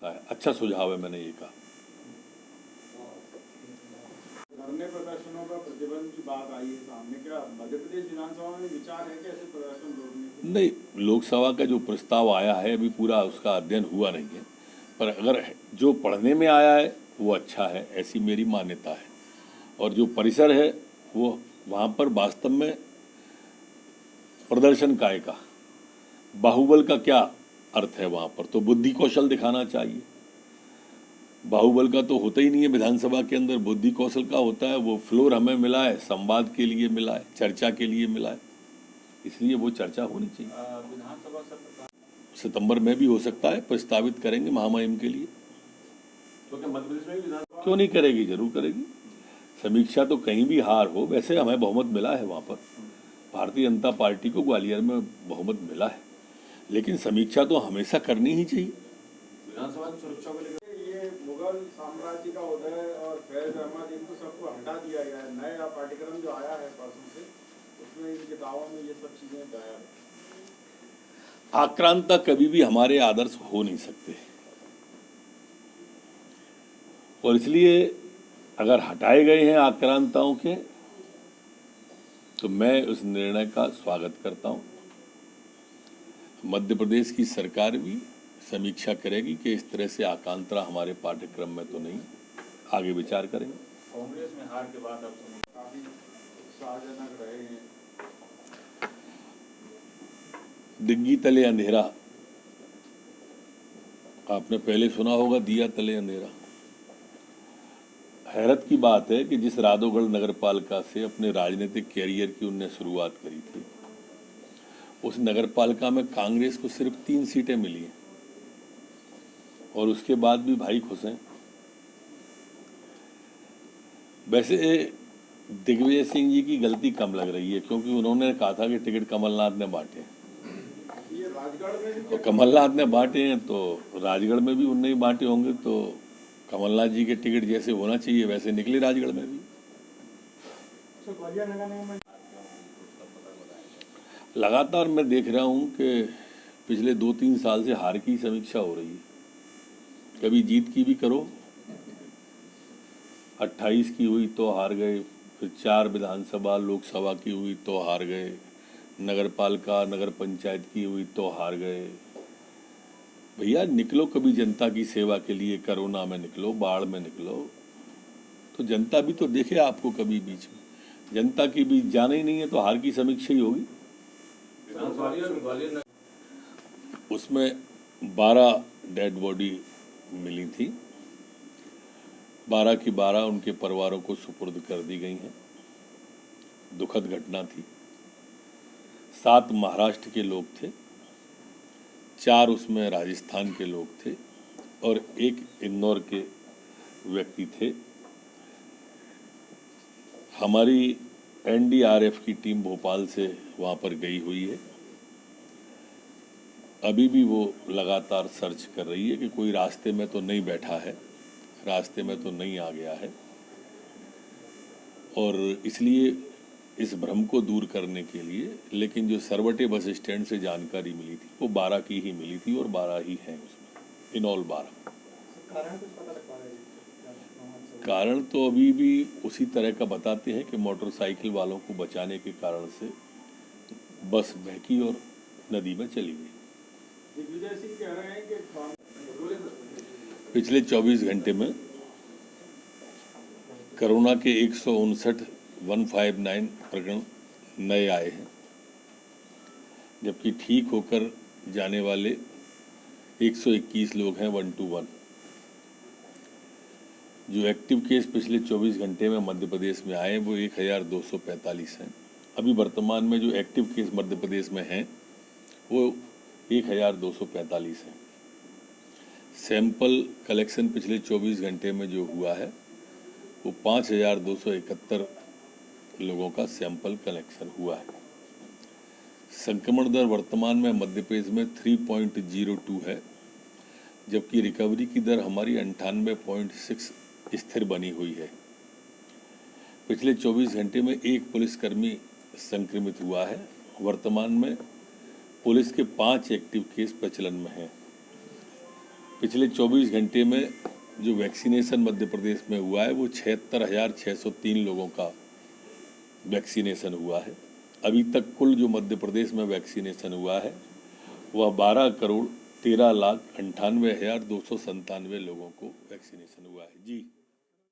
अच्छा सुझाव है, मैंने ये कहा। धरने प्रदर्शनों पर प्रतिबंध की बात आई है सामने, क्या मध्य प्रदेश विधानसभा में विचार है कि ऐसे प्रदर्शन रोकने की? नहीं, लोकसभा का जो प्रस्ताव आया है अभी पूरा उसका अध्ययन हुआ नहीं है, पर अगर जो पढ़ने में आया है वो अच्छा है, ऐसी मेरी मान्यता है। और जो परिसर है वो वहाँ पर वास्तव में प्रदर्शन काय का, बाहुबल का क्या अर्थ है? वहाँ पर तो बुद्धि कौशल दिखाना चाहिए। बाहुबल का तो होता ही नहीं है विधानसभा के अंदर, बुद्धि कौशल का होता है। वो फ्लोर हमें मिला है, संवाद के लिए मिला है, चर्चा के लिए मिला है, इसलिए वो चर्चा होनी चाहिए। विधानसभा सत्र सितंबर में भी हो सकता है, प्रस्तावित करेंगे महामहिम के लिए। तो क्या मध्य प्रदेश में विधानसभा क्यों नहीं करेगी, जरूर करेगी। समीक्षा तो कहीं भी हार हो, वैसे हमें बहुमत मिला है वहाँ पर, भारतीय जनता पार्टी को ग्वालियर में बहुमत मिला है, लेकिन समीक्षा तो हमेशा करनी ही चाहिए। विधानसभा की सुरक्षा को लेकर ये मुगल साम्राज्य का उदय और फैज अहमद, इनको सबको हटा दिया गया है। नया पाठ्यक्रम जो आया है परसों से, उसमें इन किताबों में ये सब चीजें गायब है। आक्रांता कभी भी हमारे आदर्श हो नहीं सकते, और इसलिए अगर हटाए गए हैं आक्रांताओं के, तो मैं उस निर्णय का स्वागत करता हूं। मध्य प्रदेश की सरकार भी समीक्षा करेगी कि इस तरह से आकांक्षा हमारे पाठ्यक्रम में तो नहीं, आगे विचार करेंगे। कांग्रेस में हार के बाद अब काफी उत्साहजनक रहे हैं। डिग्गी तले अंधेरा, आपने पहले सुना होगा, दिया तले अंधेरा। हैरत की बात है कि जिस राधोगढ़ नगरपालिका से अपने राजनीतिक कैरियर की उनने शुरुआत करी थी, उस नगरपालिका में कांग्रेस को सिर्फ 3 सीटें मिली हैं, और उसके बाद भी भाई खुश हैं। वैसे दिग्विजय सिंह जी की गलती कम लग रही है, क्योंकि उन्होंने कहा था कि टिकट कमलनाथ ने बांटे, ये राजगढ़ में भी और कमलनाथ ने बांटे हैं तो राजगढ़ में भी उनने ही बांटे होंगे, तो कमलनाथ जी के टिकट जैसे होना चाहिए वैसे निकले राजगढ़ में भी। ग्वालियर नगर निगम में लगातार मैं देख रहा हूं कि पिछले 2-3 साल से हार की समीक्षा हो रही है। कभी जीत की भी करो, 28 की हुई तो हार गए, फिर 4 विधानसभा लोकसभा की हुई तो हार गए, नगर पालिका नगर पंचायत की हुई तो हार गए। भैया निकलो कभी जनता की सेवा के लिए, कोरोना में निकलो, बाढ़ में निकलो, तो जनता भी तो देखे आपको। कभी बीच में जनता की बीच जाना ही नहीं है तो हार की समीक्षा ही होगी। उसमें 12 डेड बॉडी मिली थी, 12 की 12 उनके परिवारों को सुपुर्द कर दी गई हैं। दुखद घटना थी। 7 महाराष्ट्र के लोग थे, 4 उसमें राजस्थान के लोग थे, और 1 इंदौर के व्यक्ति थे। हमारी एनडीआरएफ की टीम भोपाल से वहाँ पर गई हुई है। अभी भी वो लगातार सर्च कर रही है कि कोई रास्ते में तो नहीं बैठा है, रास्ते में तो नहीं आ गया है, और इसलिए इस भ्रम को दूर करने के लिए, लेकिन जो सरवटे बस स्टैंड से जानकारी मिली थी वो 12 की ही मिली थी, और 12 ही हैं उसमें, इन ऑल 12। कारण कुछ पता लग पा रहा है? कारण तो अभी भी उसी तरह का बताते हैं कि मोटरसाइकिल वालों को बचाने के कारण से बस बहकी और नदी में चली गई। दिग्विजय सिंह कह रहे हैं कि पिछले 24 घंटे में कोरोना के 159 प्रकरण नए आए हैं, जबकि ठीक होकर जाने वाले 121 लोग हैं 121। जो एक्टिव केस पिछले 24 घंटे में मध्य प्रदेश में आए वो 1245 हैं। अभी वर्तमान में जो एक्टिव केस मध्य प्रदेश में हैं वो 1245 हैं। सैंपल कलेक्शन पिछले 24 घंटे में जो हुआ है वो 5271 लोगों का सैंपल कलेक्शन हुआ है। संक्रमण दर वर्तमान में मध्य प्रदेश में 3.02 है, जबकि रिकवरी की दर हमारी 98.6 स्थिर बनी हुई है। पिछले 24 घंटे में 1 पुलिसकर्मी संक्रमित हुआ है। वर्तमान में पुलिस के 5 एक्टिव केस प्रचलन में हैं। पिछले 24 घंटे में जो वैक्सीनेशन मध्य प्रदेश में हुआ है वो 76,603 लोगों का वैक्सीनेशन हुआ है। अभी तक कुल जो मध्य प्रदेश में वैक्सीनेशन हुआ है वह 12,13,98,297 लोगों को वैक्सीनेशन हुआ है। जी।